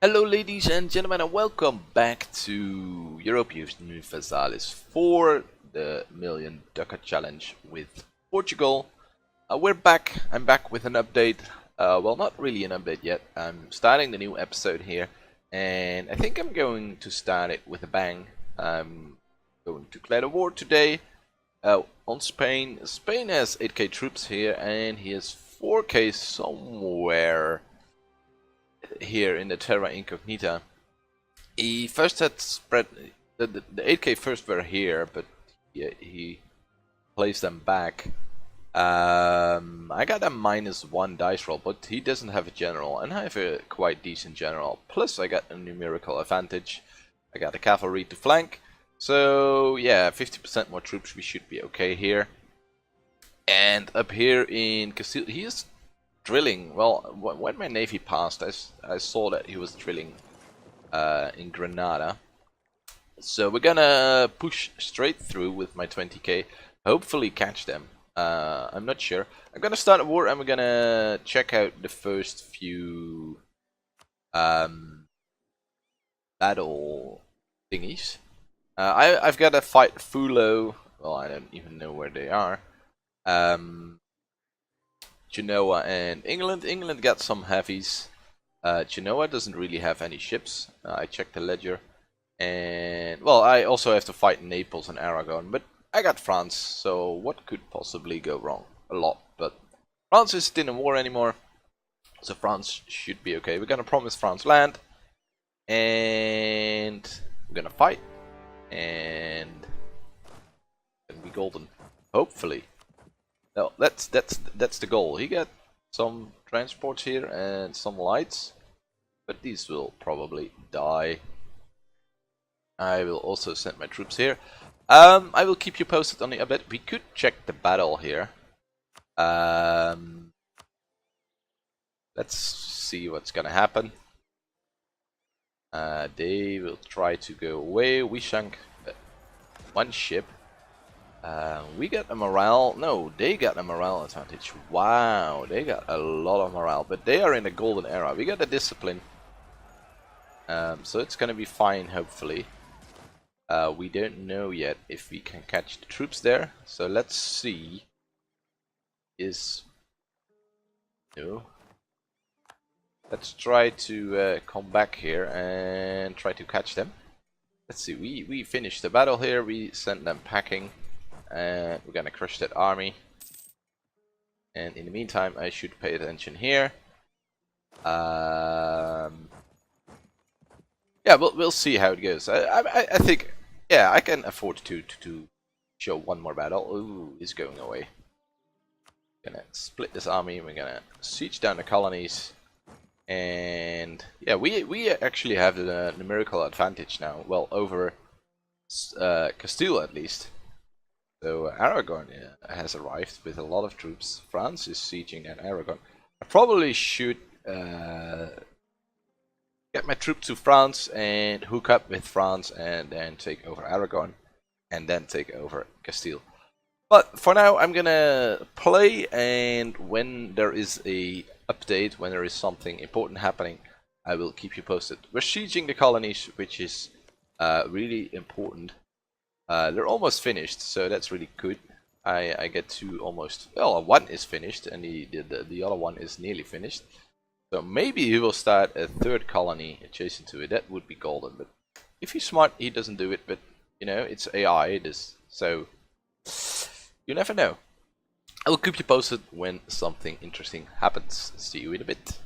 Hello ladies and gentlemen, and welcome back to Europa Universalis for the Million Ducat Challenge with Portugal. We're back. I'm back with an update. Well, not really an update yet. I'm starting the new episode here, and I think I'm going to start it with a bang. I'm going to declare the war today on Spain. Spain has 8k troops here, and he has 4k somewhere here in the Terra Incognita. He first had spread the 8k first were here, but he placed them back. I got a -1 dice roll, but he doesn't have a general, and I have a quite decent general. Plus I got a numerical advantage. I got a cavalry to flank, so yeah, 50% more troops, we should be okay here. And up here in Castile, he is drilling. Well, when my navy passed, I saw that he was drilling in Granada. So we're gonna push straight through with my 20k, hopefully catch them. I'm not sure. I'm gonna start a war and we're gonna check out the first few battle thingies. I've got to fight Fulo. Well, I don't even know where they are. Genoa and England. England got some heavies. Genoa doesn't really have any ships. I checked the ledger. And, well, I also have to fight Naples and Aragon, but I got France, so what could possibly go wrong? A lot, but France isn't in a war anymore, so France should be okay. We're gonna promise France land, and we're gonna fight, and it's gonna be golden, hopefully. No, that's the goal. He got some transports here and some lights, but these will probably die. I will also send my troops here. I will keep you posted on the update. We could check the battle here. Let's see what's gonna happen. They will try to go away. We sunk one ship. We got a morale. No, they got a morale advantage. Wow, they got a lot of morale, but they are in the golden era. We got the discipline, so it's gonna be fine, hopefully. We don't know yet if we can catch the troops there, so let's see. No. Let's try to come back here and try to catch them. Let's see. We finished the battle here. We sent them packing. And we're gonna crush that army. And in the meantime, I should pay attention here. Yeah, we'll see how it goes. I think, yeah, I can afford to show one more battle. Ooh, he's going away. Gonna split this army. We're gonna siege down the colonies. And yeah, we actually have the numerical advantage now. Well, over Castile at least. So Aragon has arrived with a lot of troops. France is sieging at Aragon. I probably should get my troops to France and hook up with France and then take over Aragon and then take over Castile. But for now I'm gonna play, and when there is a update, when there is something important happening, I will keep you posted. We're sieging the colonies, which is really important. They're almost finished, so that's really good. I get to almost, well, one is finished and the other one is nearly finished. So maybe he will start a third colony adjacent to it. That would be golden, but if he's smart, he doesn't do it. But you know, it's AI, it is, so you never know. I will keep you posted when something interesting happens. See you in a bit.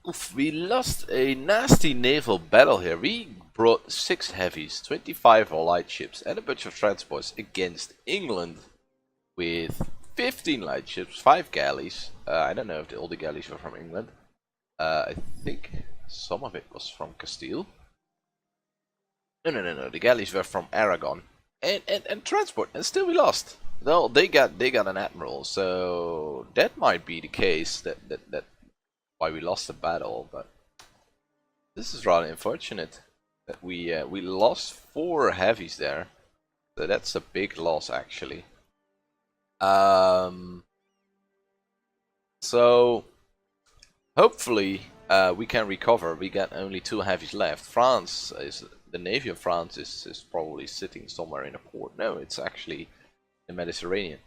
Oof, we lost a nasty naval battle here. We brought 6 heavies, 25 light ships and a bunch of transports against England with 15 light ships, 5 galleys. I don't know if all the galleys were from England. I think some of it was from Castile. No, the galleys were from Aragon. And transport, and still we lost. No, they got an admiral, so that might be the case that why we lost the battle, but this is rather unfortunate that we lost 4 heavies there, so that's a big loss actually. So hopefully we can recover. We got only 2 heavies left. France is the navy of France is probably sitting somewhere in a port. No, it's actually the Mediterranean.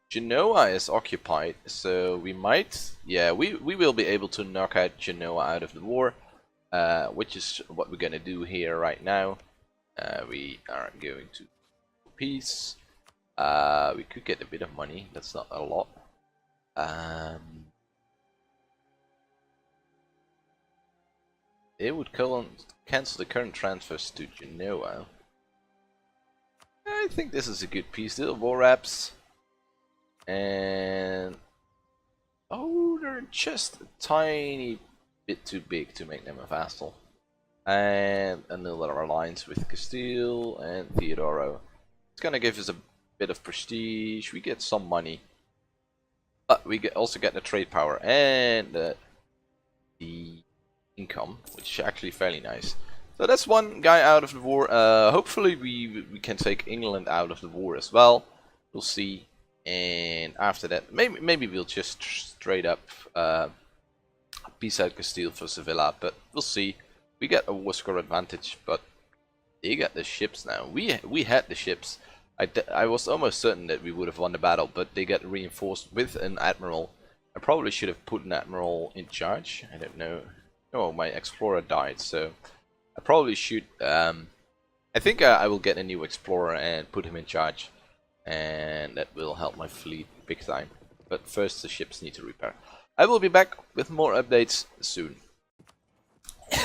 Genoa is occupied, so we might, yeah, we will be able to knock out Genoa out of the war, which is what we're gonna do here right now. We are going to peace. We could get a bit of money. That's not a lot. They would cancel the current transfers to Genoa. I think this is a good piece. Little war reps. And oh, they're just a tiny bit too big to make them a vassal. And another alliance with Castile and Theodoro. It's gonna give us a bit of prestige. We get some money, but we also get the trade power and the income, which is actually fairly nice. So that's one guy out of the war. Hopefully we can take England out of the war as well. We'll see. And after that, maybe we'll just straight up peace out Castile for Sevilla, but we'll see. We get a war score advantage, but they got the ships now. We had the ships. I was almost certain that we would have won the battle, but they got reinforced with an admiral. I probably should have put an admiral in charge. I don't know. Oh, my explorer died, so I probably should. I think I will get a new explorer and put him in charge. And that will help my fleet big time. But first the ships need to repair. I will be back with more updates soon.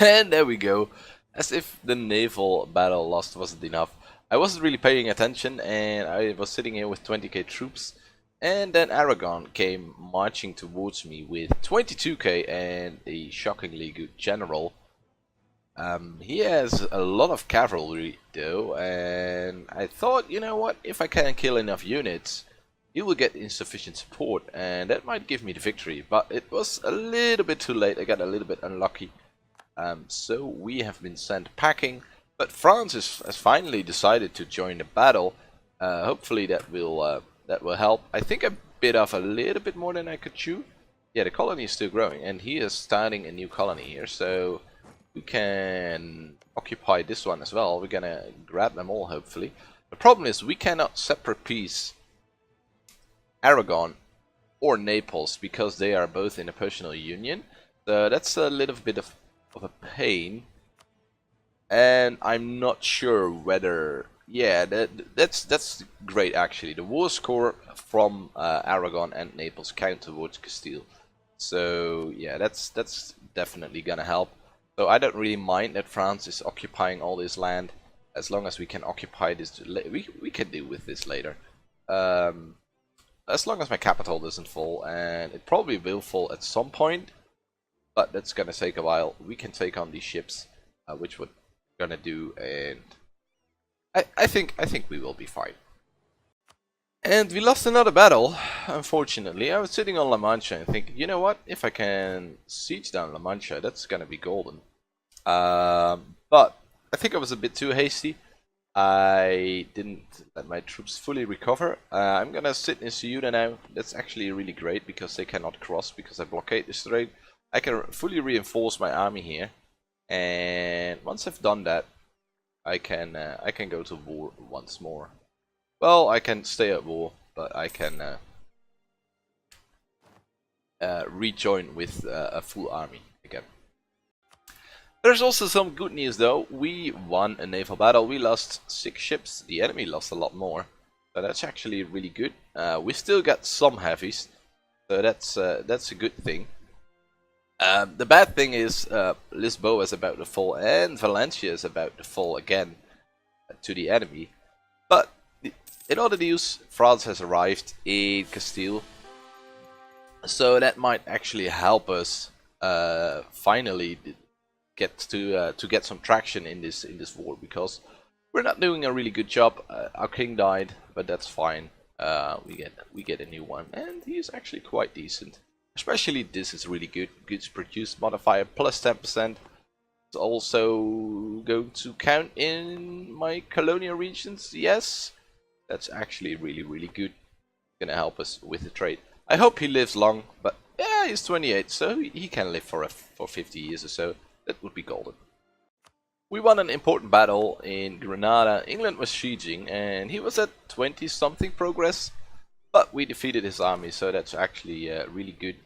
And there we go. As if the naval battle lost wasn't enough. I wasn't really paying attention and I was sitting here with 20k troops. And then Aragon came marching towards me with 22k and a shockingly good general. He has a lot of cavalry though, and I thought, you know what, if I can kill enough units, he will get insufficient support, and that might give me the victory, but it was a little bit too late. I got a little bit unlucky. So we have been sent packing, but France has finally decided to join the battle. Hopefully that will help. I think I bit off a little bit more than I could chew. Yeah, the colony is still growing, and he is starting a new colony here, so we can occupy this one as well. We're gonna grab them all, hopefully. The problem is we cannot separate peace Aragon or Naples because they are both in a personal union. So that's a little bit of a pain. And I'm not sure whether... Yeah, that's great actually. The war score from Aragon and Naples count towards Castile. So yeah, that's definitely gonna help. So I don't really mind that France is occupying all this land, as long as we can occupy this. We can deal with this later, as long as my capital doesn't fall, and it probably will fall at some point, but that's gonna take a while. We can take on these ships, which we're gonna do, and I think we will be fine. And we lost another battle, unfortunately. I was sitting on La Mancha and thinking, you know what, if I can siege down La Mancha, that's gonna be golden. But I think I was a bit too hasty. I didn't let my troops fully recover. I'm gonna sit in Ceuta now. That's actually really great because they cannot cross because I blockade the strait. I can fully reinforce my army here, and once I've done that, I can go to war once more. Well, I can stay at war, but I can rejoin with a full army again. There's also some good news though. We won a naval battle. We lost 6 ships. The enemy lost a lot more. So that's actually really good. We still got some heavies. So that's a good thing. The bad thing is Lisboa is about to fall and Valencia is about to fall again to the enemy. But in other news, France has arrived in Castile. So that might actually help us finally get some traction in this war, because we're not doing a really good job. Our king died, but that's fine. We get a new one, and he's actually quite decent. Especially this is really good. Goods produced modifier plus 10%. It's also going to count in my colonial regions. Yes, that's actually really good. Gonna help us with the trade. I hope he lives long, but yeah, Yeah, he's 28, so he can live for 50 years or so. That would be golden. We won an important battle in Granada. England was sieging, and he was at 20-something progress, but we defeated his army, so that's actually really good.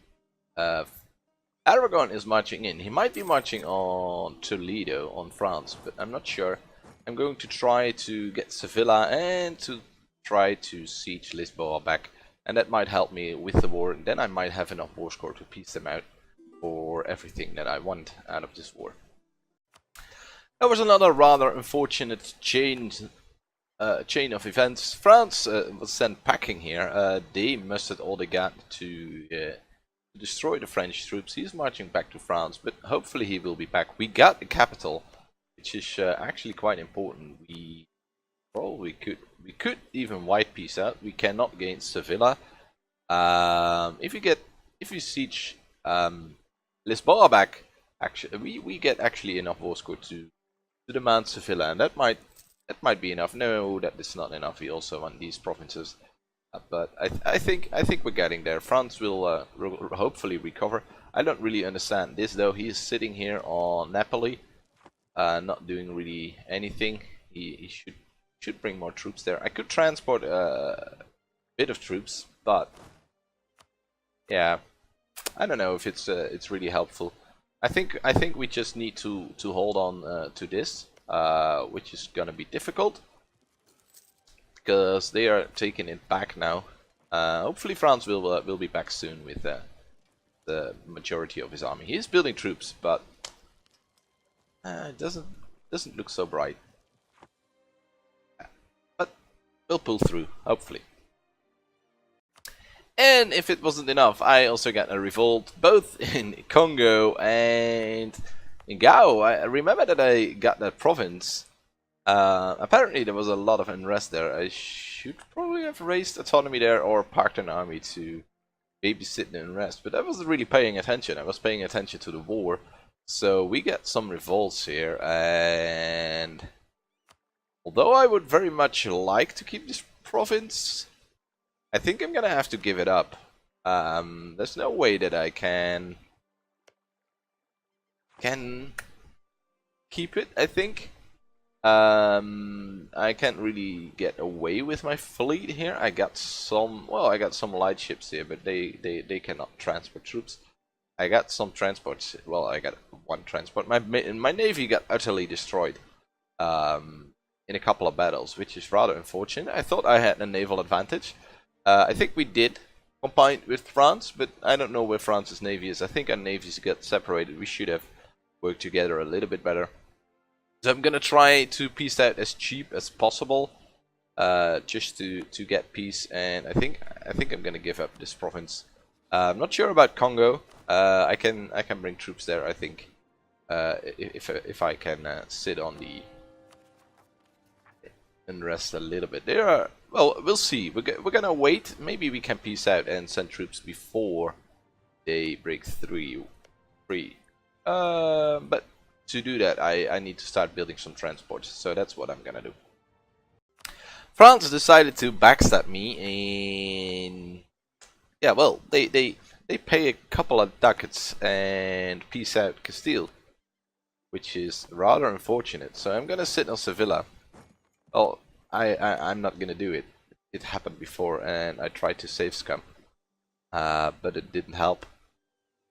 Aragon is marching in. He might be marching on Toledo, on France, but I'm not sure. I'm going to try to get Sevilla and to try to siege Lisboa back, and that might help me with the war, and then I might have enough war score to piece them out for everything that I want out of this war. There was another rather unfortunate chain of events. France was sent packing here. They mustered all they got to destroy the French troops. He's marching back to France, but hopefully he will be back. We got the capital, which is actually quite important. We could even wipe peace out. We cannot gain Sevilla. If you siege Lisboa back, actually we get actually enough war score to demand Sevilla, and that might be enough. No, that is not enough. We also want these provinces, but I think we're getting there. France will hopefully recover. I don't really understand this though. He is sitting here on Napoli, not doing really anything. He should bring more troops there. I could transport a bit of troops, but yeah, I don't know if it's really helpful. I think we just need to hold on to this, which is gonna be difficult because they are taking it back now. Hopefully France will be back soon with the majority of his army. He is building troops, but it doesn't look so bright. But we'll pull through, hopefully. And if it wasn't enough, I also got a revolt both in Congo and in Gao. I remember that I got that province. Apparently there was a lot of unrest there. I should probably have raised autonomy there or parked an army to babysit the unrest, but I wasn't really paying attention. I was paying attention to the war. So we get some revolts here, and although I would very much like to keep this province, I think I'm gonna have to give it up. There's no way that I can keep it, I think. I can't really get away with my fleet here. I got some light ships here, but they cannot transport troops. I got some transports. Well, I got one transport. My navy got utterly destroyed in a couple of battles, which is rather unfortunate. I thought I had a naval advantage. I think we did combine with France, but I don't know where France's navy is. I think our navies got separated. We should have worked together a little bit better. So I'm gonna try to peace out as cheap as possible, just to get peace. And I think I'm gonna give up this province. I'm not sure about Congo. I can bring troops there. I think if I can sit on the unrest a little bit. There are, well, we'll see. We're gonna wait. Maybe we can peace out and send troops before they break free. But to do that, I need to start building some transports. So that's what I'm gonna do. France decided to backstab me, and yeah, well, they pay a couple of ducats and peace out Castile, which is rather unfortunate. So I'm gonna sit on Sevilla. Oh, I'm not gonna do it. It happened before, and I tried to save scum, but it didn't help.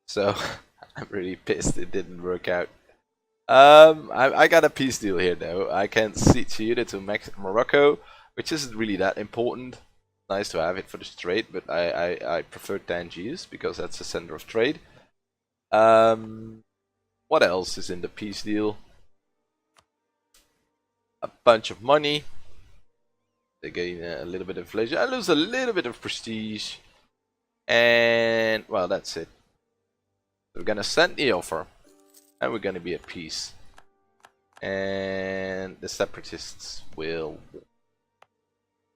So I'm really pissed it didn't work out. I got a peace deal here though. I can siege Ceuta to Morocco, which isn't really that important. Nice to have it for this trade, but I prefer Tangiers because that's the center of trade. What else is in the peace deal? A bunch of money. They gain a little bit of inflation. I lose a little bit of prestige, and well, that's it. We're gonna send the offer, and we're gonna be at peace. And the separatists will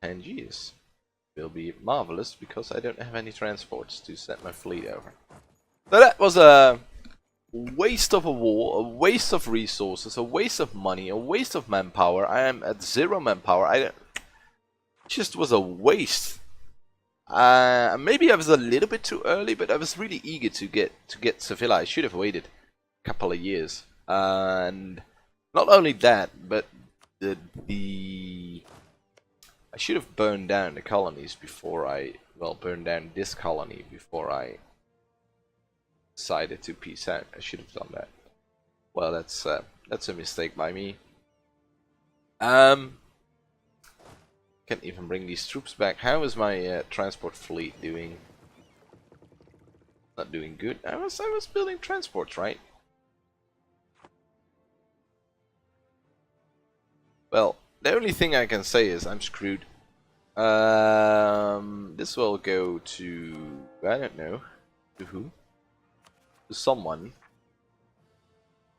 Tangiers will be marvelous because I don't have any transports to send my fleet over. So that was a waste of a war, a waste of resources, a waste of money, a waste of manpower. I am at 0 manpower. It just was a waste. Maybe I was a little bit too early, but I was really eager to get Sevilla. I should have waited a couple of years. And not only that, but the I should have burned down the colonies before burned down this colony before I decided to peace out. I should have done that. Well, that's a mistake by me. Can't even bring these troops back. How is my transport fleet doing? Not doing good. I was building transports, right? Well, the only thing I can say is I'm screwed. This will go to, I don't know, to who? To someone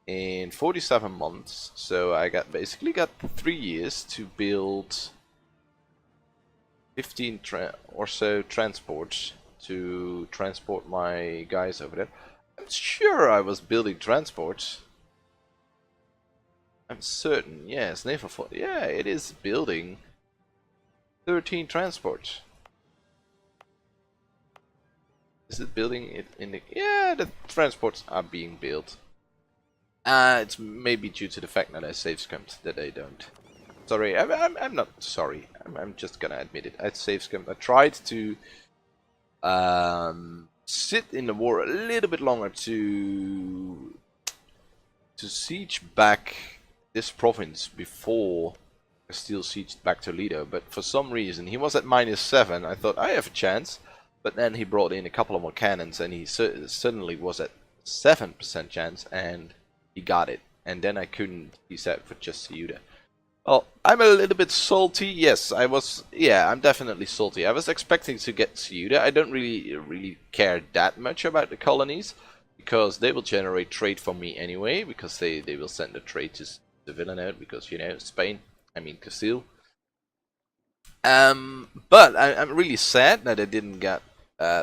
in 47 months. So I basically got 3 years to build 15 or so transports to transport my guys over there. I'm sure I was building transports. I'm certain, yes, naval fleet. Yeah, it is building 13 transports. Is it building it in the... Yeah, the transports are being built. It's maybe due to the fact that I save scummed that I don't. Sorry, I'm not sorry. I'm just gonna admit it. I save scummed. I tried to sit in the war a little bit longer to siege back this province before Castile sieged back Toledo, but for some reason he was at -7. I thought I have a chance, but then he brought in a couple of more cannons and he suddenly was at 7% chance and he got it. And then I couldn't peace out for just Ceuta. Well, I'm a little bit salty. Yes, I was. Yeah, I'm definitely salty. I was expecting to get Ceuta. I don't really care that much about the colonies because they will generate trade for me anyway. Because they will send the trade to Sevilla now. Because you know Spain. I mean Castile. But I'm really sad that I didn't get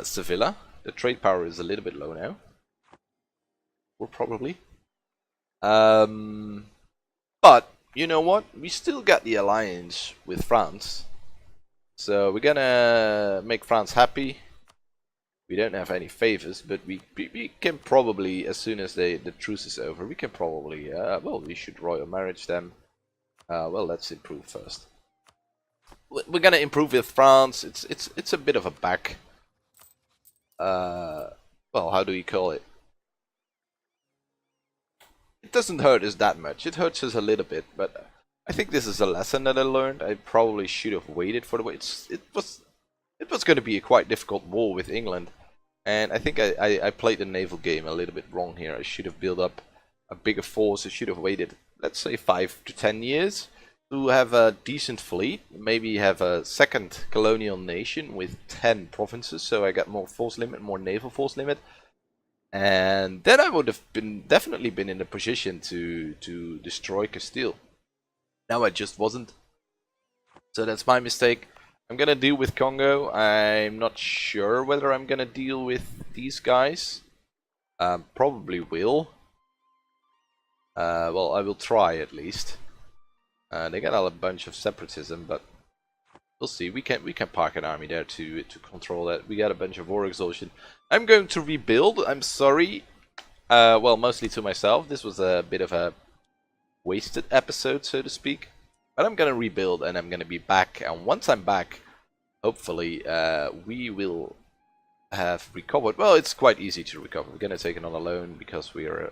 Sevilla. The trade power is a little bit low now. Or probably. But you know what? We still got the alliance with France. So we're gonna make France happy. We don't have any favors, but we can probably, as soon as the truce is over, we can probably, well, we should royal marriage them. Well, let's improve first. We're gonna improve with France. It's a bit of a back. Well, how do you call it? It doesn't hurt us that much. It hurts us a little bit, but I think this is a lesson that I learned. I probably should have waited for the way. It was going to be a quite difficult war with England, and I think I played the naval game a little bit wrong here. I should have built up a bigger force. I should have waited, let's say, 5 to 10 years to have a decent fleet. Maybe have a second colonial nation with 10 provinces, so I got more force limit, more naval force limit. And then I would have definitely been in a position to destroy Castile. Now I just wasn't. So that's my mistake. I'm gonna deal with Congo. I'm not sure whether I'm gonna deal with these guys. Probably will. Well, I will try at least. They got a bunch of separatism, but we'll see. We can park an army there to control that. We got a bunch of war exhaustion. I'm going to rebuild. I'm sorry. Well, mostly to myself. This was a bit of a wasted episode, so to speak. But I'm gonna rebuild and I'm gonna be back. And once I'm back, hopefully we will have recovered. Well, it's quite easy to recover. We're gonna take another loan because we are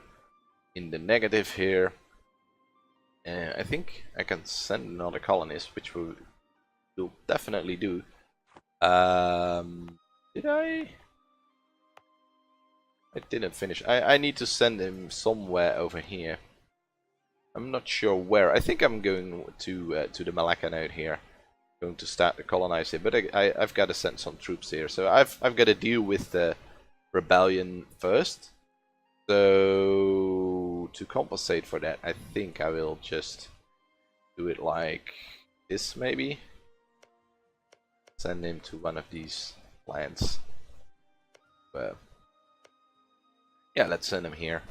in the negative here. I think I can send another colonist, which we'll definitely do. Did I? I didn't finish. I need to send him somewhere over here. I'm not sure where. I think I'm going to the Malacca node here. Going to start to colonize here, but I've got to send some troops here. So I've got to deal with the rebellion first. So to compensate for that, I think I will just do it like this, maybe. Send him to one of these lands. Well, yeah, let's send him here.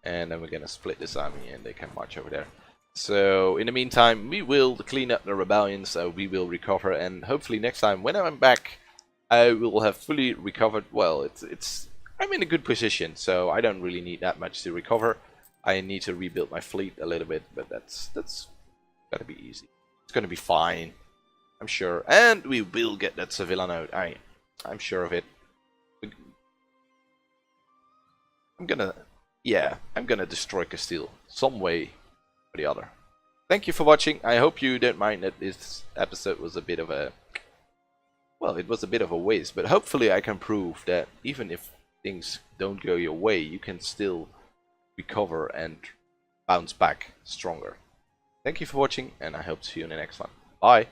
And then we're gonna split this army and they can march over there. So in the meantime, we will clean up the rebellion, so we will recover, and hopefully next time when I'm back I will have fully recovered. Well, I'm in a good position, so I don't really need that much to recover. I need to rebuild my fleet a little bit, but that's gonna be easy. It's gonna be fine, I'm sure. And we will get that Sevilla node. I'm sure of it. I'm gonna destroy Castile some way or the other. Thank you for watching. I hope you don't mind that this episode was a bit of a, well, it was a bit of a waste, but hopefully I can prove that even if things don't go your way, you can still recover and bounce back stronger. Thank you for watching, and I hope to see you in the next one. Bye!